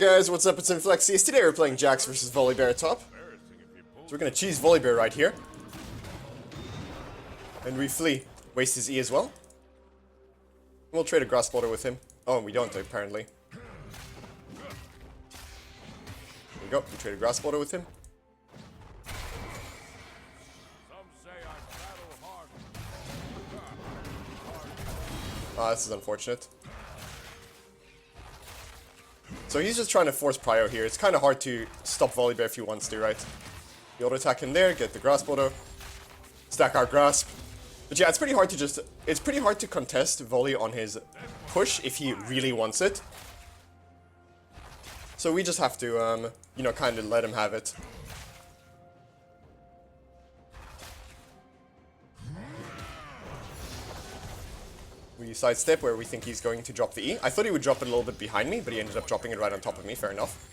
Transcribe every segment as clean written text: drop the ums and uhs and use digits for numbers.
guys, what's up? It's Inflexxius. Today we're playing Jax versus Volibear top. So we're gonna cheese Volibear right here. And we flee. Waste his E as well. We'll trade a grass boulder with him. Oh, we don't apparently. There we go, we trade a grass boulder with him. Ah, this is unfortunate. So he's just trying to force prio here. It's kind of hard to stop Volibear if he wants to, right? You auto attack him there, get the grass boulder, stack our grasp. But yeah, it's pretty hard to contest Volley on his push if he really wants it. So we just have to, you know, kind of let him have it. We sidestep where we think he's going to drop the E. I thought he would drop it a little bit behind me, but he ended up dropping it right on top of me. Fair enough.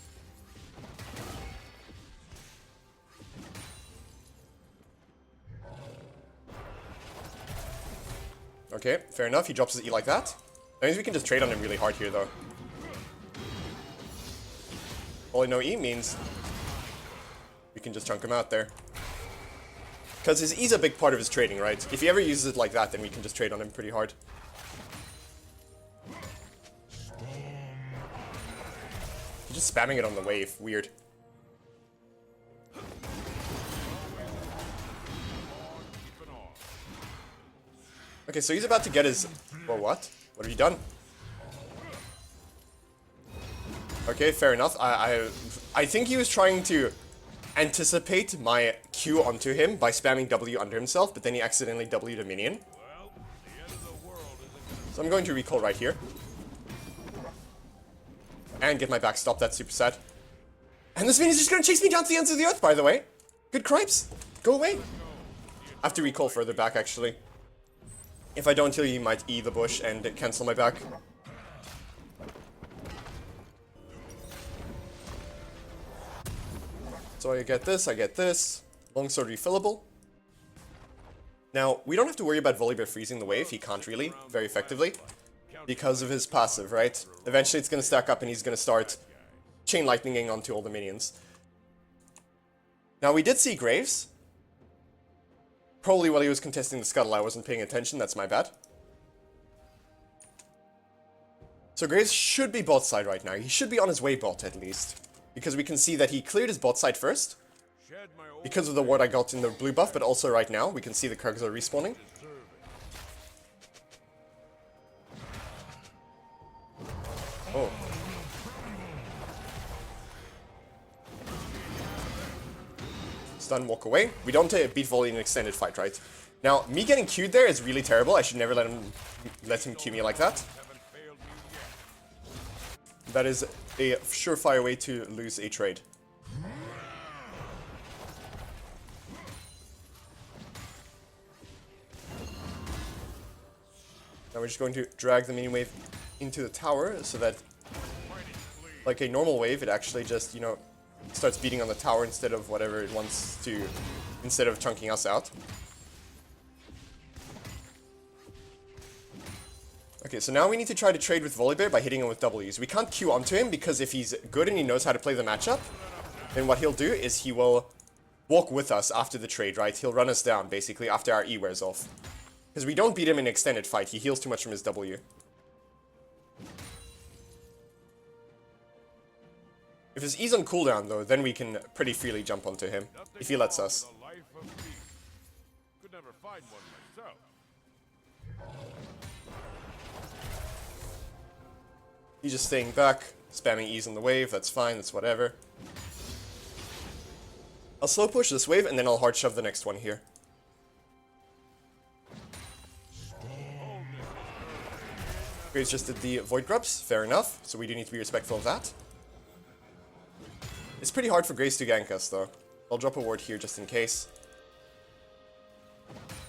Okay, fair enough. He drops his E like that. That means we can just trade on him really hard here, though. Only no E means we can just chunk him out there. Because his E's a big part of his trading, right? If he ever uses it like that, then we can just trade on him pretty hard. He's just spamming it on the wave. Weird. Okay, so he's about to get his... Well, what? What have you done? Okay, fair enough. I think he was trying to anticipate my Q onto him by spamming W under himself, but then he accidentally W'd a minion. So I'm going to recall right here. And get my back stop. That's super sad. And this minion's just going to chase me down to the ends of the earth, by the way. Good cripes. Go away. I have to recall further back, actually. If I don't heal, you might E the bush and cancel my back. So I get this, I get this. Longsword refillable. Now, we don't have to worry about Volibear freezing the wave. He can't really, very effectively. Because of his passive, right? Eventually it's going to stack up and he's going to start chain lightninging onto all the minions. Now, we did see Graves. Probably while he was contesting the scuttle, I wasn't paying attention. That's my bad. So Graves should be bot side right now. He should be on his way bot, at least. Because we can see that he cleared his bot side first. Because of the ward I got in the blue buff, but also right now, we can see the Kurgs are respawning. Oh. Stun, walk away. We don't beat Volley in an extended fight, right? Now, me getting Q'd there is really terrible. I should never let him Q me like that. That is a surefire way to lose a trade. Now we're just going to drag the minion wave into the tower so that, like a normal wave, it actually just, you know, starts beating on the tower instead of whatever it wants to, instead of chunking us out. Okay, so now we need to try to trade with Volibear by hitting him with Ws. We can't Q onto him because if he's good and he knows how to play the matchup, then what he'll do is he will walk with us after the trade, right? He'll run us down, basically, after our E wears off. Because we don't beat him in an extended fight. He heals too much from his W. If his E's on cooldown, though, then we can pretty freely jump onto him, if he lets us. He's just staying back, spamming E's on the wave, that's fine, that's whatever. I'll slow push this wave, and then I'll hard shove the next one here. Graves just did the Void Grubs, fair enough, so we do need to be respectful of that. It's pretty hard for Graves to gank us, though. I'll drop a ward here just in case.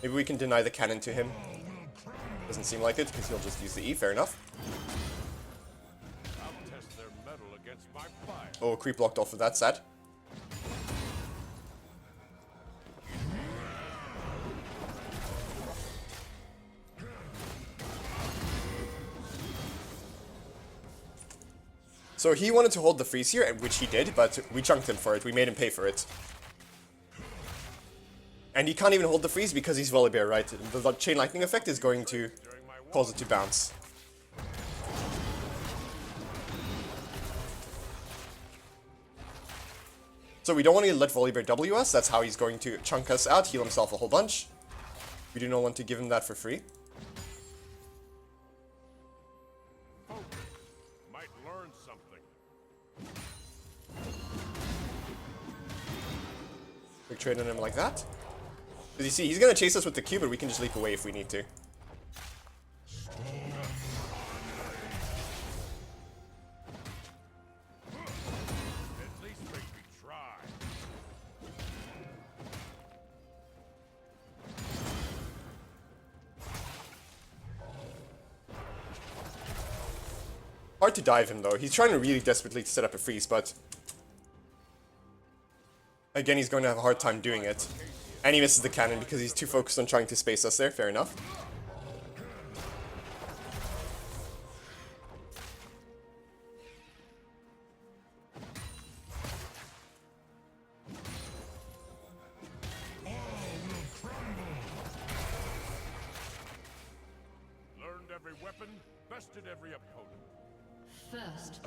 Maybe we can deny the cannon to him. Doesn't seem like it, because he'll just use the E, fair enough. Oh, creep blocked off of that, sad. So he wanted to hold the freeze here, which he did, but we chunked him for it. We made him pay for it. And he can't even hold the freeze because he's Volibear, right? The chain lightning effect is going to cause it to bounce. So we don't want to let Volibear W us. That's how he's going to chunk us out, heal himself a whole bunch. We do not want to give him that for free. Might learn something. Quick trade on him like that. As you see, he's going to chase us with the Q, but we can just leap away if we need to. At least make me try. Hard to dive him, though. He's trying to really desperately set up a freeze, but... again, he's going to have a hard time doing it. And he misses the cannon because he's too focused on trying to space us there. Fair enough. Learned every weapon, bested every opponent. First,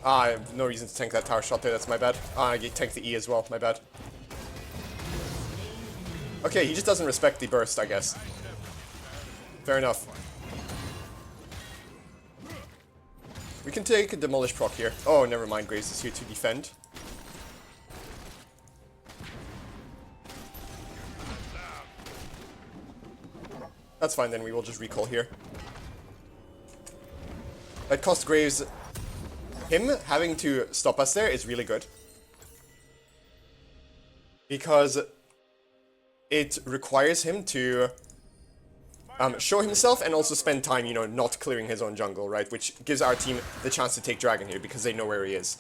Ah, I have no reason to tank that tower shot there, that's my bad. Ah, I tanked the E as well, my bad. Okay, he just doesn't respect the burst, I guess. Fair enough. We can take a Demolish proc here. Oh, never mind, Graves is here to defend. That's fine then, we will just recall here. That cost Graves... him having to stop us there is really good. Because it requires him to show himself and also spend time, you know, not clearing his own jungle, right? Which gives our team the chance to take Dragon here because they know where he is.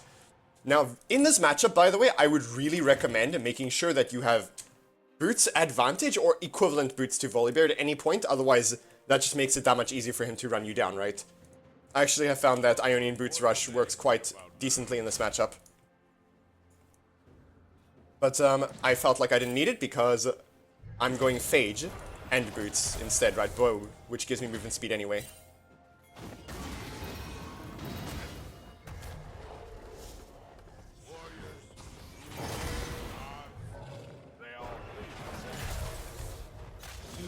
Now, in this matchup, by the way, I would really recommend making sure that you have boots advantage or equivalent boots to Volibear at any point. Otherwise, that just makes it that much easier for him to run you down, right? I actually have found that Ionian Boots Rush works quite decently in this matchup. But I felt like I didn't need it because I'm going Phage and Boots instead, right? Bow, which gives me movement speed anyway.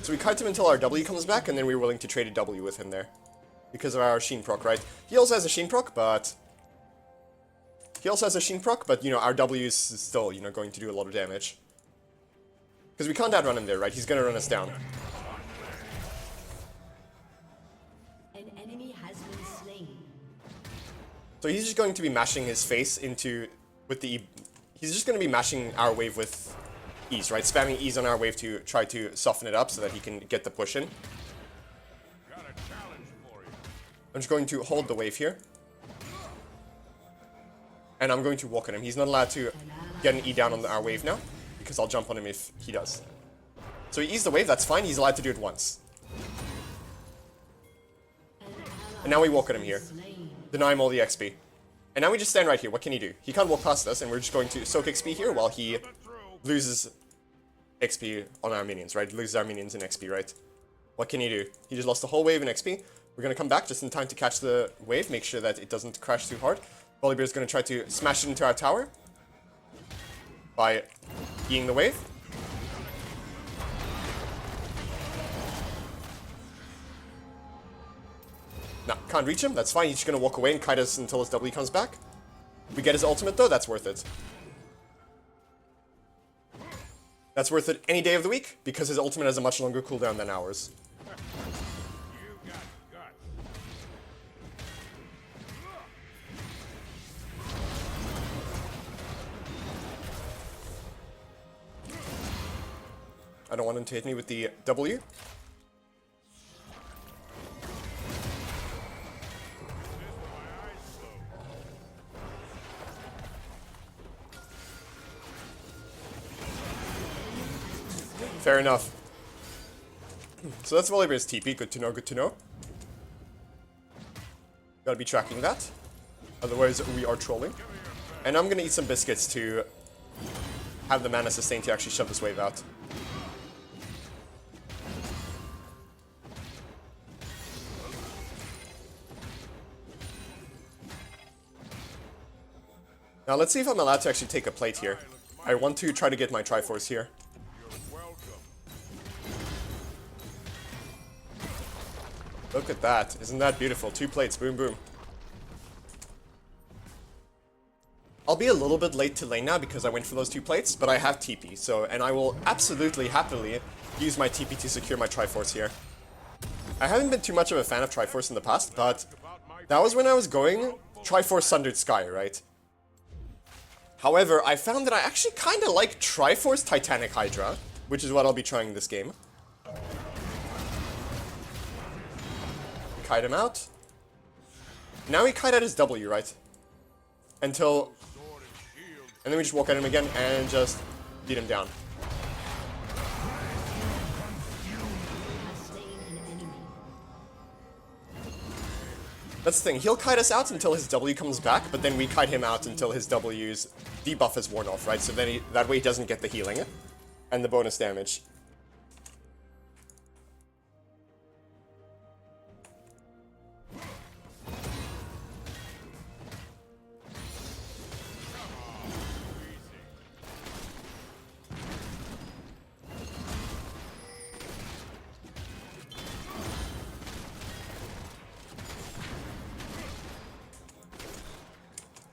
So we kite him until our W comes back, and then we're willing to trade a W with him there. Because of our Sheen proc, right? He also has a Sheen proc, but... you know, our W is still, you know, going to do a lot of damage. Because we can't outrun him there, right? He's gonna run us down. an enemy has been slain. So he's just going to be mashing his face into... with the... he's just going to be mashing our wave with ease, right? Spamming ease on our wave to try to soften it up so that he can get the push in. Got a challenge for you. I'm just going to hold the wave here. And I'm going to walk on him. He's not allowed to get an E down on our wave now, because I'll jump on him if he does. So he eased the wave, that's fine. He's allowed to do it once. And now we walk on him here. Deny him all the XP. And now we just stand right here. What can he do? He can't walk past us, and we're just going to soak XP here while he loses XP on our minions, right? Loses our minions in XP, right? What can he do? He just lost the whole wave in XP. We're going to come back just in time to catch the wave, make sure that it doesn't crash too hard. Volibear is going to try to smash it into our tower by E-ing the wave. No, can't reach him. That's fine. He's just going to walk away and kite us until his W comes back. We get his ultimate, though. That's worth it. That's worth it any day of the week, because his ultimate has a much longer cooldown than ours. You got guts. I don't want him to hit me with the W. Fair enough. So that's Volibear's TP. Good to know, good to know. Gotta be tracking that. Otherwise, we are trolling. And I'm gonna eat some biscuits to have the mana sustain to actually shove this wave out. Now let's see if I'm allowed to actually take a plate here. I want to try to get my Triforce here. Look at that. Isn't that beautiful? 2 plates. Boom, boom. I'll be a little bit late to lane now because I went for those 2 plates, but I have TP, and I will absolutely happily use my TP to secure my Triforce here. I haven't been too much of a fan of Triforce in the past, but that was when I was going Triforce Sundered Sky, right? However, I found that I actually kind of like Triforce Titanic Hydra, which is what I'll be trying this game. Kite him out. Now we kite at his W, right? Until... And then we just walk at him again and just beat him down. That's the thing, he'll kite us out until his W comes back, but then we kite him out until his W's debuff is worn off, right? So then that way he doesn't get the healing and the bonus damage.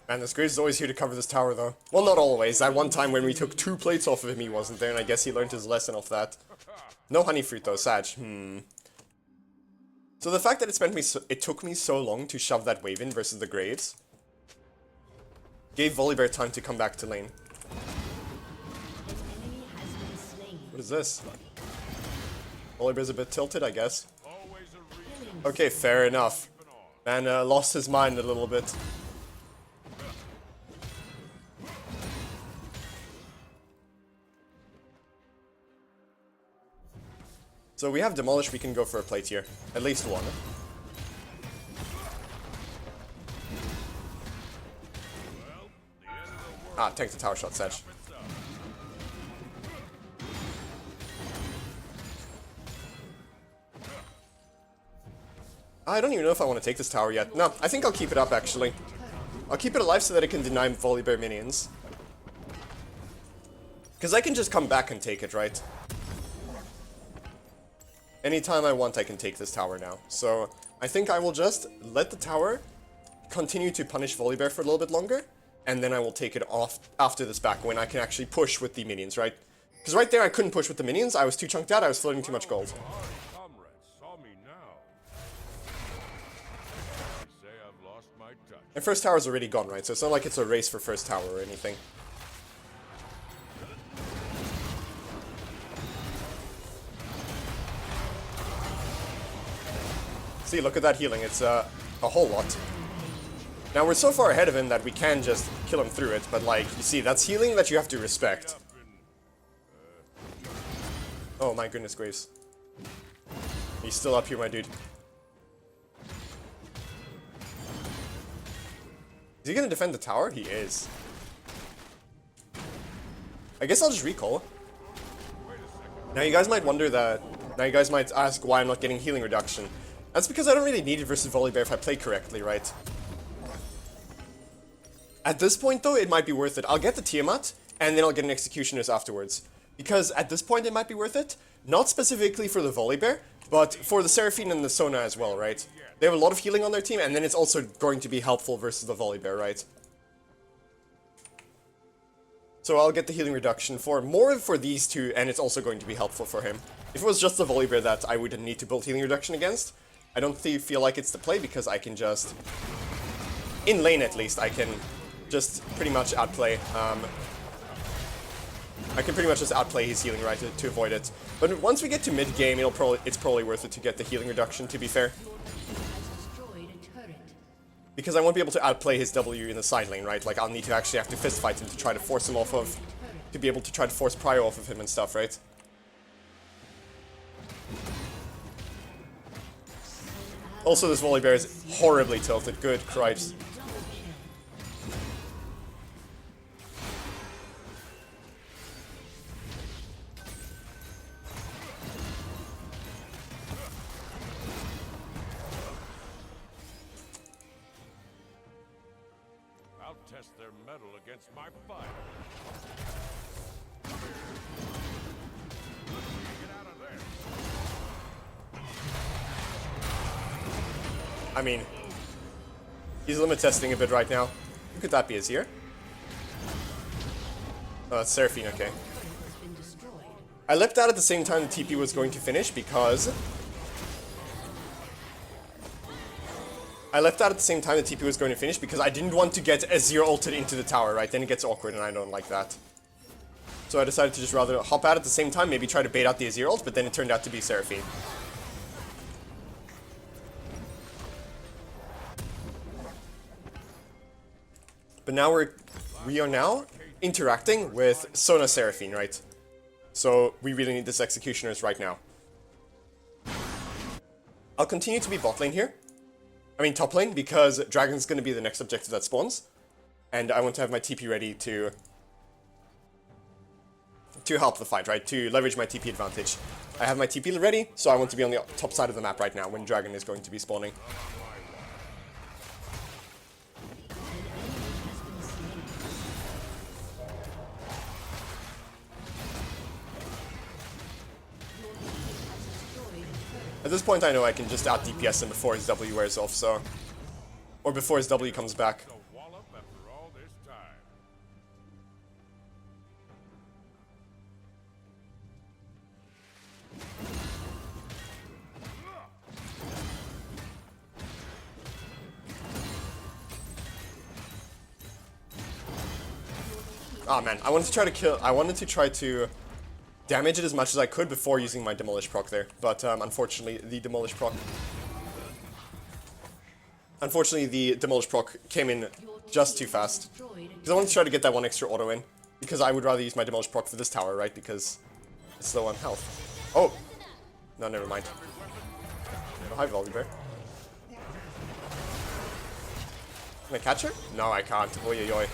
Man, this Graves is always here to cover this tower, though. Well, not always. That one time when we took 2 plates off of him, he wasn't there, and I guess he learned his lesson off that. No honey fruit, though. Sag. So the fact that it took me so long to shove that wave in versus the Graves gave Volibear time to come back to lane. What is this? Volibear's a bit tilted, I guess. Okay, fair enough. Man lost his mind a little bit. So we have Demolish, we can go for a plate here. At least one. Ah, tank the tower shot, Sag. I don't even know if I want to take this tower yet. No, I think I'll keep it up, actually. I'll keep it alive so that it can deny Volibear minions. Because I can just come back and take it, right? Anytime I want, I can take this tower now. So, I think I will just let the tower continue to punish Volibear for a little bit longer, and then I will take it off after this back when I can actually push with the minions, right? Because right there I couldn't push with the minions, I was too chunked out, I was floating too much gold. And first tower's already gone, right? So it's not like it's a race for first tower or anything. See, look at that healing, it's a whole lot. Now we're so far ahead of him that we can just kill him through it, but like, you see, that's healing that you have to respect. Oh my goodness, Graves. He's still up here, my dude. Is he gonna defend the tower? He is. I guess I'll just recall. Now you guys might wonder that, now you guys might ask why I'm not getting healing reduction. That's because I don't really need it versus Volibear if I play correctly, right? At this point, though, it might be worth it. I'll get the Tiamat, and then I'll get an Executioner's afterwards. Because at this point, it might be worth it. Not specifically for the Volibear, but for the Seraphine and the Sona as well, right? They have a lot of healing on their team, and then it's also going to be helpful versus the Volibear, right? So I'll get the healing reduction for more for these two, and it's also going to be helpful for him. If it was just the Volibear that I would need to build healing reduction against, I don't feel like it's the play, because I can just, in lane at least, I can just pretty much outplay, I can pretty much just outplay his healing, right, to avoid it. But once we get to mid-game, it's probably worth it to get the healing reduction, to be fair. Because I won't be able to outplay his W in the side lane, right? Like, I'll need to actually have to fist fight him to try to force him off of, to be able to try to force Prio off of him and stuff, right? Also, this Volibear is horribly tilted. Good Christ. I'll test their mettle against my fire. Get out of there. I mean, he's limit testing a bit right now. Who could that be? Azir? Oh, that's Seraphine, okay. I leapt out at the same time the TP was going to finish because... I didn't want to get Azir ulted into the tower, right? Then it gets awkward and I don't like that. So I decided to just rather hop out at the same time, maybe try to bait out the Azir ult, but then it turned out to be Seraphine. But now we are now interacting with Sona Seraphine, right? So we really need this Executioners right now. I'll continue to be bot lane here. I mean top lane, because Dragon's going to be the next objective that spawns. And I want to have my TP ready to help the fight, right? To leverage my TP advantage. I have my TP ready, so I want to be on the top side of the map right now when Dragon is going to be spawning. At this point I know I can just out DPS him before his W wears off, so... Or before his W comes back. So wallop after all this time. Ah man, I wanted to try to damage it as much as I could before using my Demolish proc there, but unfortunately the Demolish proc came in just too fast. Because I wanted to try to get that one extra auto in, because I would rather use my Demolish proc for this tower, right, because it's low on health. Oh! No, never mind. Oh, hi, Volibear. Can I catch her? No, I can't. Oi, oi, oi.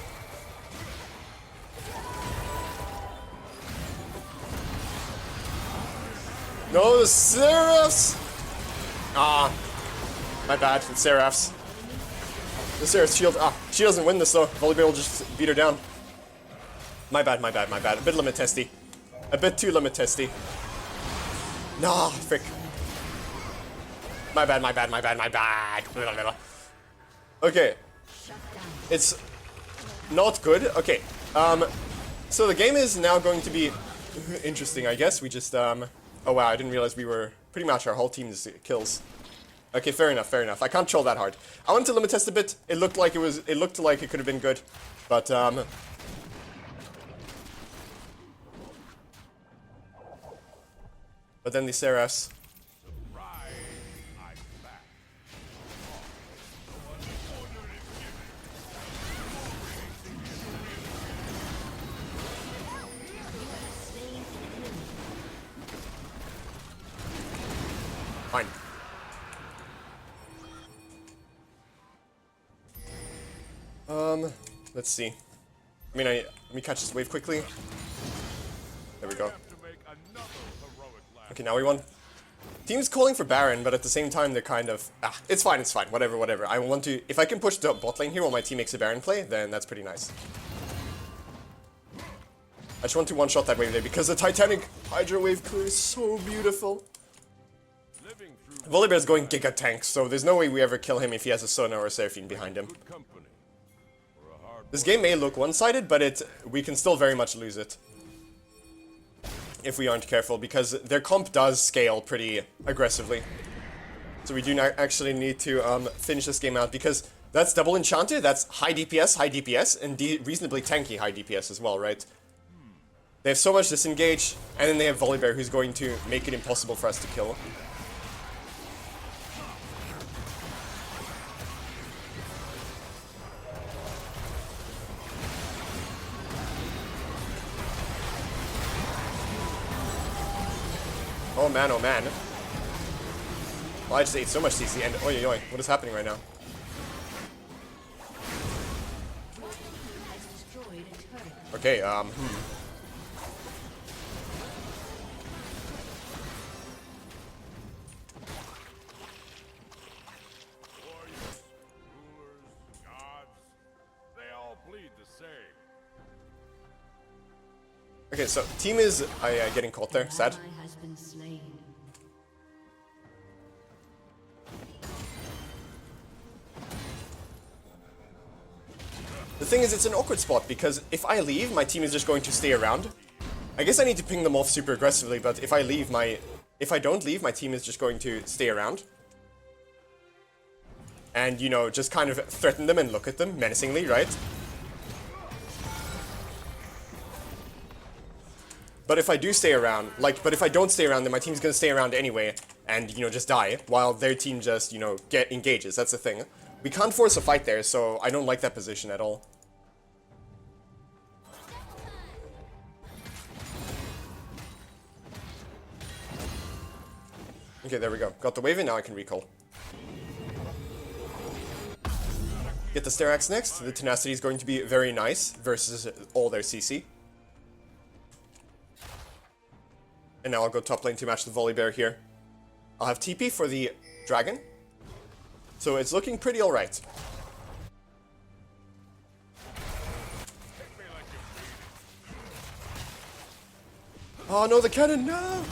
No, the Seraphs! Ah, my bad, it's Seraphs. The Seraph's shield, she doesn't win this though. Volibear will just beat her down. My bad. A bit limit testy. A bit too limit testy. Nah, frick. My bad. Okay. It's not good. Okay. So the game is now going to be interesting, I guess. We just, oh wow, I didn't realize we were pretty much our whole team's kills. Okay, fair enough. I can't troll that hard. I wanted to limit test a bit. It looked like it could have been good. But then the Seraphs. Fine. Let's see. Let me catch this wave quickly. There we go. Okay, now we won. Team's calling for Baron, but at the same time they're kind of... it's fine, whatever. I want to... If I can push the bot lane here while my team makes a Baron play, then that's pretty nice. I just want to one-shot that wave there, because the Titanic Hydra wave clear is so beautiful. Volibear's going Giga Tank, so there's no way we ever kill him if he has a Sona or a Seraphine behind him. This game may look one-sided, but we can still very much lose it. If we aren't careful, because their comp does scale pretty aggressively. So we do not actually need to finish this game out, because that's double enchanted, that's high DPS, and reasonably tanky high DPS as well, right? They have so much disengage, and then they have Volibear who's going to make it impossible for us to kill. Oh man, oh man. Well, I just ate so much CC, and oi, oi, what is happening right now? Has destroyed a turret. Okay, Warriors, rulers, gods, they all bleed the same. Okay, so team is getting caught there. Sad. Ally has been slain. The thing is, it's an awkward spot because if I leave, my team is just going to stay around. I guess I need to ping them off super aggressively, but if I don't leave, my team is just going to stay around. And, you know, just kind of threaten them and look at them menacingly, right? But if I do stay around, but if I don't stay around, then my team's gonna stay around anyway and, you know, just die while their team just, you know, engages. That's the thing. We can't force a fight there, so I don't like that position at all. Okay, there we go. Got the wave and now I can recall. Get the Sterax next. The tenacity is going to be very nice versus all their CC. And now I'll go top lane to match the Volibear here. I'll have TP for the dragon. So it's looking pretty alright. Oh no, the cannon, no!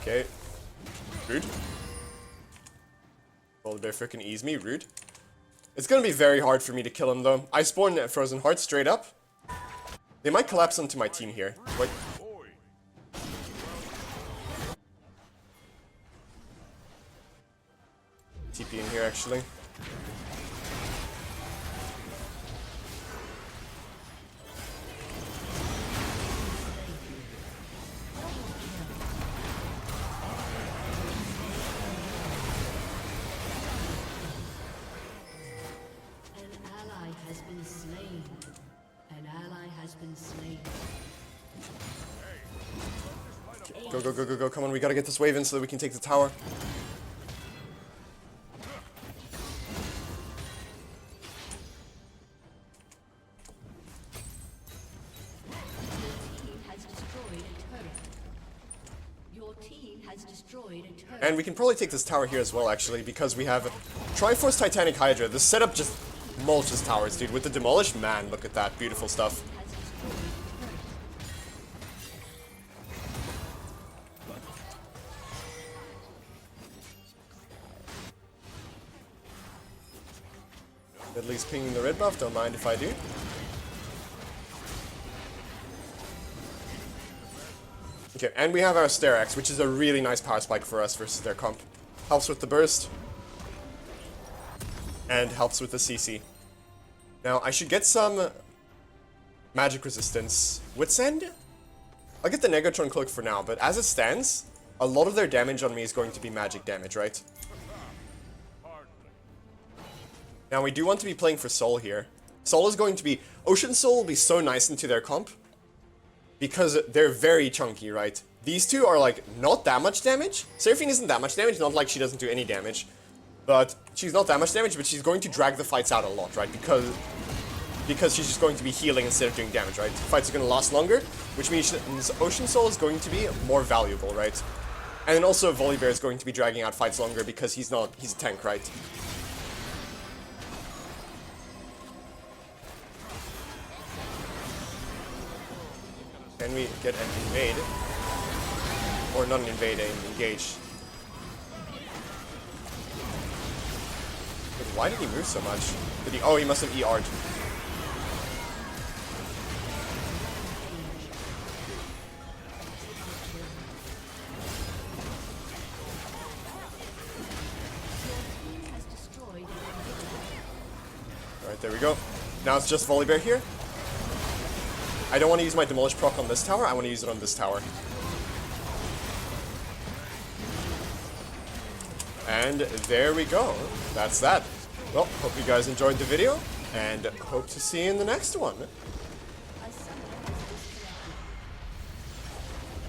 Okay. Rude. Volibear frickin' ease me, rude. It's gonna be very hard for me to kill him though. I spawned Frozen Heart straight up. They might collapse onto my team here. Wait. TP in here actually. An ally has been slain. An ally has been slain. Go, go, go, go, go. Come on, we gotta get this wave in so that we can take the tower. And we can probably take this tower here as well, actually, because we have Triforce Titanic Hydra. This setup just mulches towers, dude. With the Demolish, man, look at that. Beautiful stuff. At least pinging the red buff, don't mind if I do. Okay, and we have our Sterax, which is a really nice power spike for us versus their comp. Helps with the burst. And helps with the CC. Now, I should get some magic resistance. Wits End? I'll get the Negatron Cloak for now, but as it stands, a lot of their damage on me is going to be magic damage, right? Now, we do want to be playing for Soul here. Soul is going to be... Ocean Soul will be so nice into their comp. Because they're very chunky, right? These two are, like, not that much damage. Seraphine isn't that much damage, not like she doesn't do any damage. But she's not that much damage, but she's going to drag the fights out a lot, right? Because she's just going to be healing instead of doing damage, right? Fights are going to last longer, which means Ocean Soul is going to be more valuable, right? And then also Volibear is going to be dragging out fights longer because he's a tank, right? Can we get an invade? Or not an invade, an engage. But why did he move so much? Did he? Oh, he must have ER'd. Alright, there we go. Now it's just Volibear here. I don't want to use my Demolish proc on this tower, I want to use it on this tower. And there we go. That's that. Well, hope you guys enjoyed the video, and hope to see you in the next one.